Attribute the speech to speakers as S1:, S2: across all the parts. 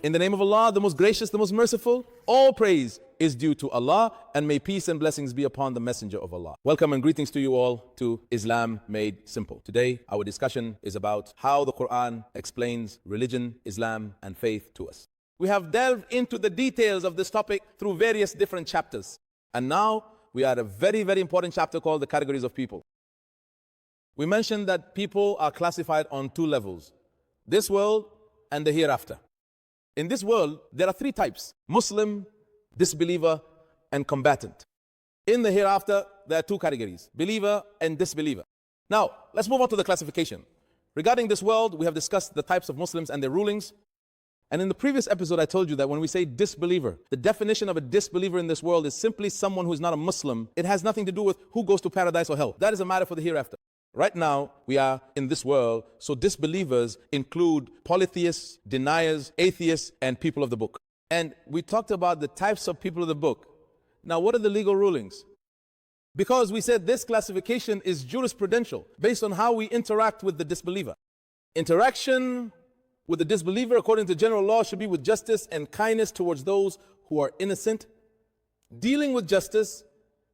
S1: In the name of Allah, the most gracious, the most merciful, all praise is due to Allah, and may peace and blessings be upon the messenger of Allah. Welcome and greetings to you all to Islam Made Simple. Today, our discussion is about how the Quran explains religion, Islam, and faith to us. We have delved into the details of this topic through various different chapters. And now, we are at a very, very important chapter called the categories of people. We mentioned that people are classified on two levels: this world and the hereafter. In this world, there are three types: Muslim, disbeliever, and combatant. In the hereafter, there are two categories: believer and disbeliever. Now, let's move on to the classification. Regarding this world, we have discussed the types of Muslims and their rulings. And in the previous episode, I told you that when we say disbeliever, the definition of a disbeliever in this world is simply someone who is not a Muslim. It has nothing to do with who goes to paradise or hell. That is a matter for the hereafter. Right now, we are in this world, so disbelievers include polytheists, deniers, atheists, and people of the book. And we talked about the types of people of the book. Now, what are the legal rulings? Because we said this classification is jurisprudential, based on how we interact with the disbeliever. Interaction with the disbeliever, according to general law, should be with justice and kindness towards those who are innocent, dealing with justice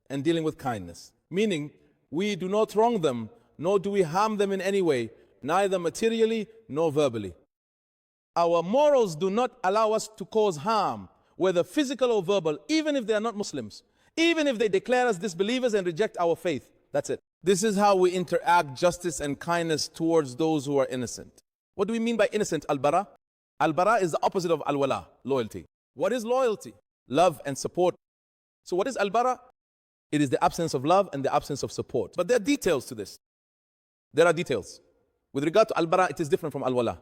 S1: and dealing with kindness. Meaning, we do not wrong them, nor do we harm them in any way, neither materially nor verbally. Our morals do not allow us to cause harm, whether physical or verbal, even if they are not Muslims, even if they declare us disbelievers and reject our faith. That's it. This is how we interact justice and kindness towards those who are innocent. What do we mean by innocent? Al-bara? Al-bara is the opposite of al-wala, loyalty. What is loyalty? Love and support. So what is al-bara? It is the absence of love and the absence of support. But there are details to this. There are details. With regard to al-bara, it is different from al-wala.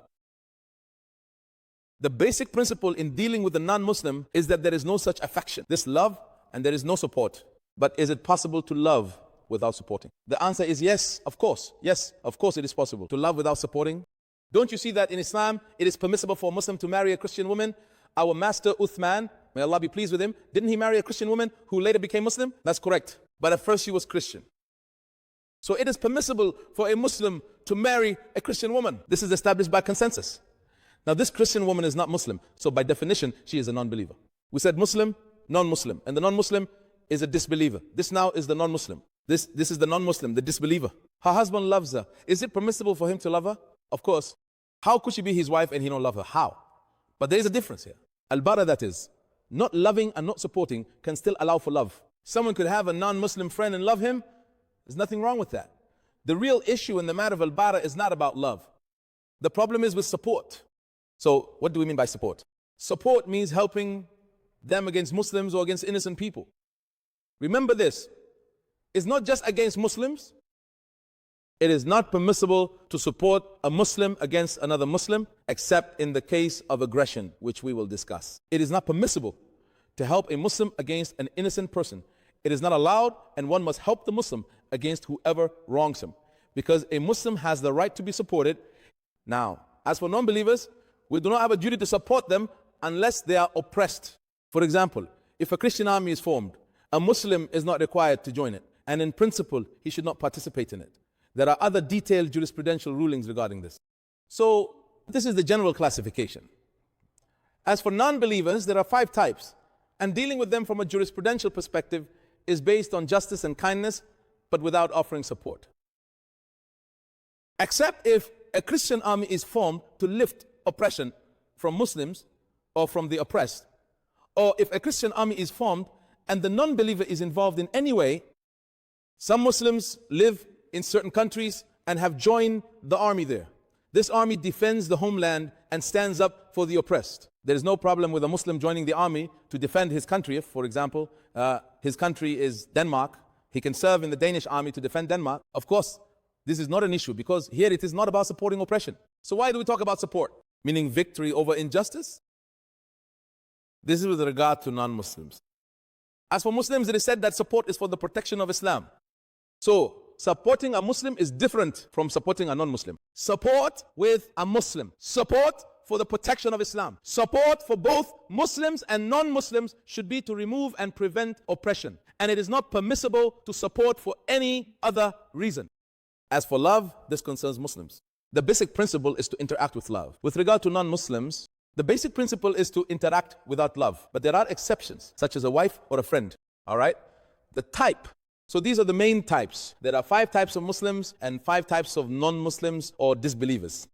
S1: The basic principle in dealing with the non-Muslim is that there is no such affection, this love, and there is no support. But is it possible to love without supporting? The answer is yes, of course. Yes, of course it is possible to love without supporting. Don't you see that in Islam, it is permissible for a Muslim to marry a Christian woman? Our master Uthman, may Allah be pleased with him, didn't he marry a Christian woman who later became Muslim? That's correct. But at first she was Christian. So it is permissible for a Muslim to marry a Christian woman. This is established by consensus. Now this Christian woman is not Muslim, so by definition, she is a non-believer. We said Muslim, non-Muslim, and the non-Muslim is a disbeliever. This now is the non-Muslim. This is the non-Muslim, the disbeliever. Her husband loves her. Is it permissible for him to love her? Of course. How could she be his wife and he don't love her? How? But there is a difference here. Al-bara, that is, not loving and not supporting can still allow for love. Someone could have a non-Muslim friend and love him. There's nothing wrong with that. The real issue in the matter of al-bara is not about love. The problem is with support. So what do we mean by support? Support means helping them against Muslims or against innocent people. Remember this, it's not just against Muslims. It is not permissible to support a Muslim against another Muslim, except in the case of aggression, which we will discuss. It is not permissible to help a Muslim against an innocent person. It is not allowed, and one must help the Muslim against whoever wrongs him, because a Muslim has the right to be supported. Now, as for non-believers, we do not have a duty to support them unless they are oppressed. For example, if a Christian army is formed, a Muslim is not required to join it, and in principle, he should not participate in it. There are other detailed jurisprudential rulings regarding this. So, this is the general classification. As for non-believers, there are 5 types, and dealing with them from a jurisprudential perspective is based on justice and kindness, but without offering support. Except if a Christian army is formed to lift oppression from Muslims or from the oppressed, or if a Christian army is formed and the non-believer is involved in any way. Some Muslims live in certain countries and have joined the army there. This army defends the homeland and stands up for the oppressed. There is no problem with a Muslim joining the army to defend his country. If, for example, his country is Denmark, he can serve in the Danish army to defend Denmark. Of course, this is not an issue, because here it is not about supporting oppression. So why do we talk about support? Meaning victory over injustice? This is with regard to non-Muslims. As for Muslims, it is said that support is for the protection of Islam. So, supporting a Muslim is different from supporting a non-Muslim. Support with a Muslim. Support for the protection of Islam. Support for both Muslims and non-Muslims should be to remove and prevent oppression. And it is not permissible to support for any other reason. As for love, this concerns Muslims. The basic principle is to interact with love. With regard to non-Muslims, The basic principle is to interact without love, but there are exceptions, such as a wife or a friend, all right? The type. So these are the main types. There are 5 types of Muslims and 5 types of non-Muslims or disbelievers.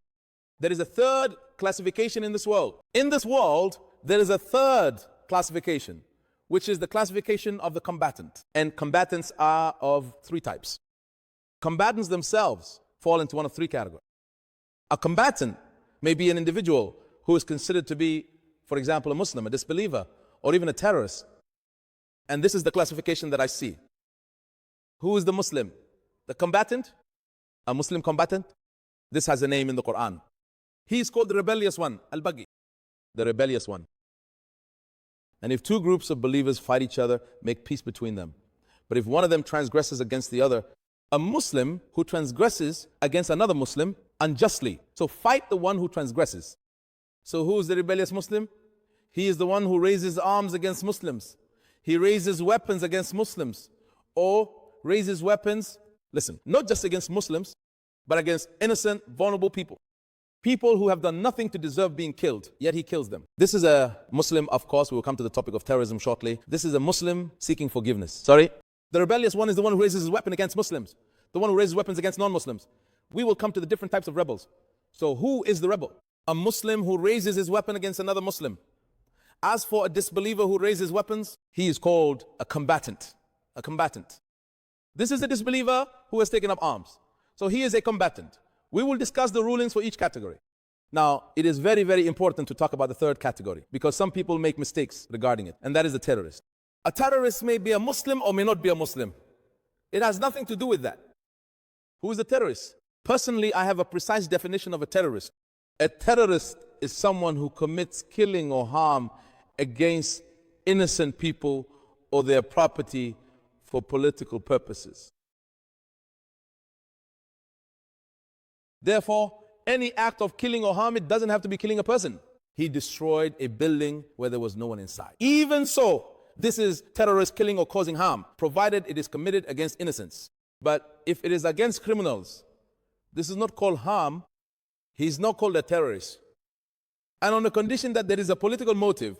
S1: There is a third classification in this world. In this world, there is a third classification, which is the classification of the combatant. And combatants are of 3 types. Combatants themselves fall into one of 3 categories. A combatant may be an individual who is considered to be, for example, a Muslim, a disbeliever, or even a terrorist. And this is the classification that I see. Who is the Muslim? The combatant? A Muslim combatant? This has a name in the Quran. He is called the rebellious one, al-Baghi, the rebellious one. And if 2 groups of believers fight each other, make peace between them. But if one of them transgresses against the other, a Muslim who transgresses against another Muslim unjustly, so fight the one who transgresses. So who is the rebellious Muslim? He is the one who raises arms against Muslims. He raises weapons against Muslims, or raises weapons, listen, not just against Muslims, but against innocent, vulnerable people. People who have done nothing to deserve being killed, yet he kills them. This is a Muslim, of course, we will come to the topic of terrorism shortly. This is a Muslim seeking forgiveness. Sorry? The rebellious one is the one who raises his weapon against Muslims, the one who raises weapons against non-Muslims. We will come to the different types of rebels. So who is the rebel? A Muslim who raises his weapon against another Muslim. As for a disbeliever who raises weapons, he is called a combatant. A combatant. This is a disbeliever who has taken up arms. So he is a combatant. We will discuss the rulings for each category. Now, it is very, very important to talk about the third category because some people make mistakes regarding it, and that is the terrorist. A terrorist may be a Muslim or may not be a Muslim. It has nothing to do with that. Who is the terrorist? Personally, I have a precise definition of a terrorist. A terrorist is someone who commits killing or harm against innocent people or their property for political purposes. Therefore, any act of killing or harm, it doesn't have to be killing a person. He destroyed a building where there was no one inside. Even so, this is terrorist killing or causing harm, provided it is committed against innocents. But if it is against criminals, this is not called harm. He's not called a terrorist. And on the condition that there is a political motive.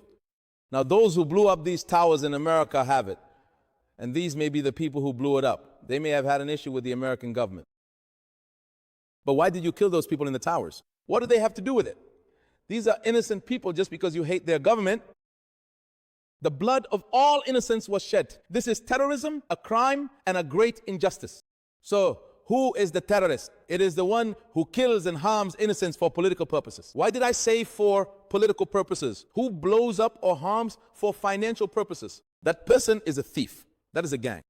S1: Now, those who blew up these towers in America have it. And these may be the people who blew it up. They may have had an issue with the American government. But why did you kill those people in the towers? What do they have to do with it? These are innocent people just because you hate their government. The blood of all innocents was shed. This is terrorism, a crime, and a great injustice. So, who is the terrorist? It is the one who kills and harms innocents for political purposes. Why did I say for political purposes? Who blows up or harms for financial purposes? That person is a thief. That is a gang.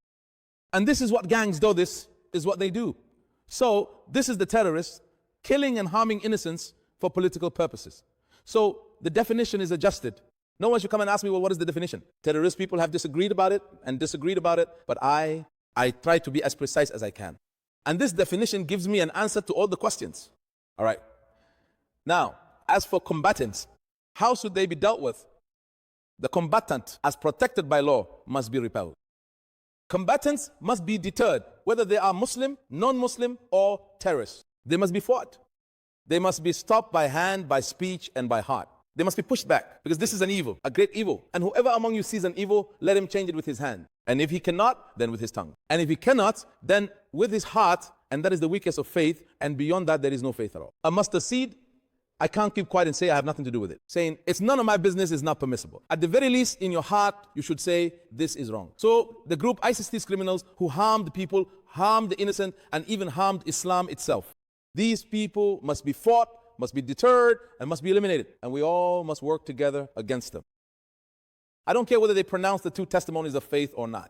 S1: And this is what gangs do. This is what they do. So, this is the terrorist killing and harming innocents for political purposes. So, the definition is adjusted. No one should come and ask me, well, what is the definition? Terrorist people have disagreed about it, but I try to be as precise as I can. And this definition gives me an answer to all the questions. All right. Now, as for combatants, how should they be dealt with? The combatant, as protected by law, must be repelled. Combatants must be deterred, whether they are Muslim, non-Muslim, or terrorists. They must be fought. They must be stopped by hand, by speech, and by heart. They must be pushed back, because this is an evil, a great evil. And whoever among you sees an evil, let him change it with his hand. And if he cannot, then with his tongue. And if he cannot, then with his heart, and that is the weakest of faith, and beyond that, there is no faith at all. A mustard seed, I can't keep quiet and say I have nothing to do with it. Saying it's none of my business is not permissible. At the very least, in your heart, you should say this is wrong. So the group ISIS, these criminals who harmed people, harmed the innocent, and even harmed Islam itself. These people must be fought, must be deterred, and must be eliminated. And we all must work together against them. I don't care whether they pronounce the 2 testimonies of faith or not,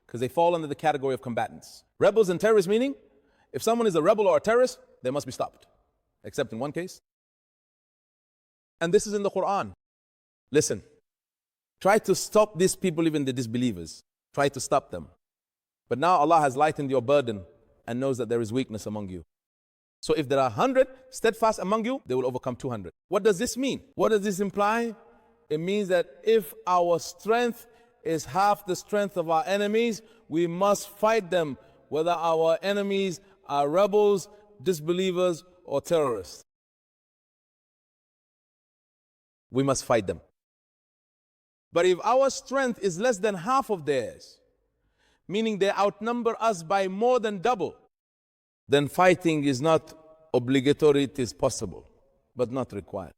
S1: because they fall under the category of combatants. Rebels and terrorists, meaning if someone is a rebel or a terrorist, they must be stopped, except in one case. And this is in the Quran. Listen, try to stop these people, even the disbelievers. Try to stop them. But now Allah has lightened your burden and knows that there is weakness among you. So if there are 100 steadfast among you, they will overcome 200. What does this mean? What does this imply? It means that if our strength is half the strength of our enemies, we must fight them, whether our enemies are rebels, disbelievers, or terrorists. we must fight them. But if our strength is less than half of theirs, meaning they outnumber us by more than double, then fighting is not obligatory, it is possible, but not required.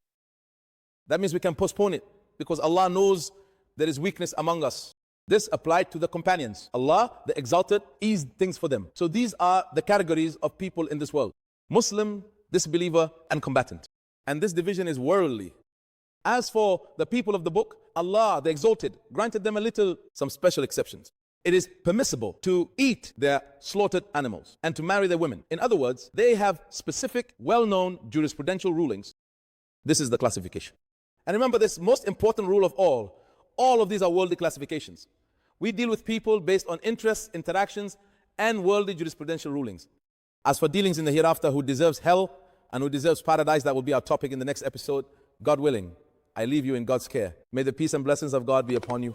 S1: That means we can postpone it because Allah knows there is weakness among us. This applied to the companions. Allah, the Exalted, eased things for them. So these are the categories of people in this world: Muslim, disbeliever, and combatant. And this division is worldly. As for the people of the book, Allah, the Exalted, granted them some special exceptions. It is permissible to eat their slaughtered animals and to marry their women. In other words, they have specific, well-known jurisprudential rulings. This is the classification. And remember this most important rule of all of these are worldly classifications. We deal with people based on interests, interactions, and worldly jurisprudential rulings. As for dealings in the hereafter, who deserves hell and who deserves paradise, that will be our topic in the next episode. God willing, I leave you in God's care. May the peace and blessings of God be upon you.